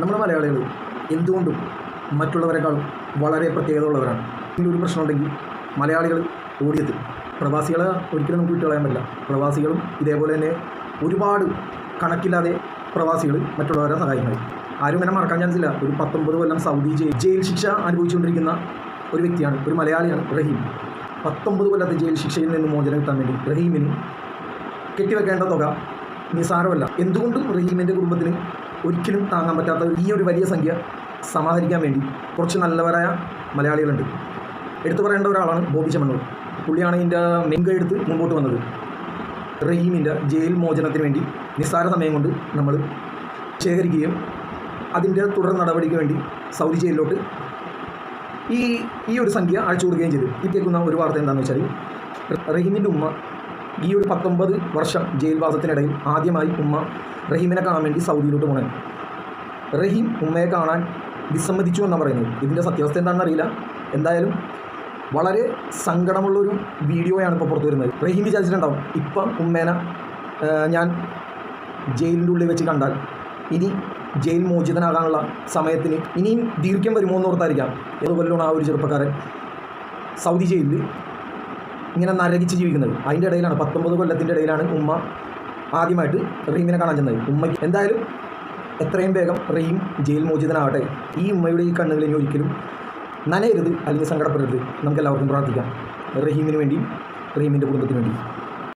നമ്മുടെ മലയാളികൾ എന്തുകൊണ്ടും മറ്റുള്ളവരെക്കാളും വളരെ പ്രത്യേകത ഉള്ളവരാണ്. ഇതിൻ്റെ ഒരു പ്രശ്നമുണ്ടെങ്കിൽ മലയാളികൾ ഓടിയെത്തും. പ്രവാസികളെ ഒരിക്കലും നമുക്ക് വിട്ടുകളയാൻ പറ്റില്ല. പ്രവാസികളും ഇതേപോലെ തന്നെ ഒരുപാട് കണക്കില്ലാതെ പ്രവാസികൾ മറ്റുള്ളവരെ സഹായിക്കുന്നത് ആരും ഇങ്ങനെ മറക്കാൻ ചാൻസ് ഇല്ല. ഒരു 19 കൊല്ലം സൗദി ജയിൽ ശിക്ഷ അനുഭവിച്ചുകൊണ്ടിരിക്കുന്ന ഒരു വ്യക്തിയാണ്, ഒരു മലയാളിയാണ് റഹീം. 19 കൊല്ലത്തെ ജയിൽ ശിക്ഷയിൽ നിന്ന് മോചനം കിട്ടാൻ വേണ്ടി റഹീമിന് കെട്ടിവെക്കേണ്ട തുക നിസാരമല്ല. എന്തുകൊണ്ടും റഹീമിൻ്റെ കുടുംബത്തിന് ഒരിക്കലും താങ്ങാൻ പറ്റാത്ത ഈ ഒരു വലിയ സംഖ്യ സമാഹരിക്കാൻ വേണ്ടി കുറച്ച് നല്ലവരായ മലയാളികളുണ്ട്. എടുത്തു പറയേണ്ട ഒരാളാണ് ബോബി ചെമ്മണ്ണൂർ. പുള്ളിയാണ് ഇതിൻ്റെ മെങ്കെടുത്ത് മുമ്പോട്ട് വന്നത്. റഹീമിൻ്റെ ജയിൽ മോചനത്തിന് വേണ്ടി നിസ്സാര സമയം കൊണ്ട് നമ്മൾ ശേഖരിക്കുകയും അതിൻ്റെ തുടർ നടപടിക്ക് വേണ്ടി സൗദി ജയിലിലോട്ട് ഈ ഒരു സംഖ്യ അയച്ചു കൊടുക്കുകയും ചെയ്തു. ഈ കേൾക്കുന്ന ഒരു വാർത്ത എന്താണെന്ന് വെച്ചാൽ, റഹീമിൻ്റെ ഉമ്മ ഈ ഒരു 19 വർഷം ജയിൽവാസത്തിനിടയിൽ ആദ്യമായി ഉമ്മ റഹീമിനെ കാണാൻ വേണ്ടി സൗദിയിലോട്ട് പോകണം. റഹീം ഉമ്മയെ കാണാൻ വിസമ്മതിച്ചു എന്നാണ് പറയുന്നത്. ഇതിൻ്റെ സത്യാവസ്ഥ എന്താണെന്ന് അറിയില്ല. എന്തായാലും വളരെ സങ്കടമുള്ളൊരു വീഡിയോയാണ് ഇപ്പോൾ പുറത്തു വരുന്നത്. റഹീം വിചാരിച്ചിട്ടുണ്ടാവും, ഇപ്പം ഉമ്മേനെ ഞാൻ ജയിലിൻ്റെ ഉള്ളിൽ വെച്ച് കണ്ടാൽ ഇനി ജയിൽ മോചിതനാകാനുള്ള സമയത്തിന് ഇനിയും ദീർഘം വരുമോ എന്ന് ഓർത്തായിരിക്കാം ഏതുകൊല്ലാണ് ആ ഒരു ചെറുപ്പക്കാരൻ സൗദി ജയിലിൽ ഇങ്ങനെ നരകിച്ച് ജീവിക്കുന്നത്. അതിൻ്റെ ഇടയിലാണ് 19 കൊല്ലത്തിൻ്റെ ഇടയിലാണ് ഉമ്മ ആദ്യമായിട്ട് റഹീമിനെ കാണാൻ ചെന്നത്. ഉമ്മയ്ക്ക് എന്തായാലും എത്രയും വേഗം റഹീം ജയിൽ മോചിതനാകട്ടെ. ഈ ഉമ്മയുടെ ഈ കണ്ണുകൾ ഇനി ഒരിക്കലും നനയരുത്, അല്ലെങ്കിൽ സങ്കടപ്പെടരുത്. നമുക്കെല്ലാവർക്കും പ്രാർത്ഥിക്കാം റഹീമിന് വേണ്ടിയും റഹീമിൻ്റെ കുടുംബത്തിന് വേണ്ടി.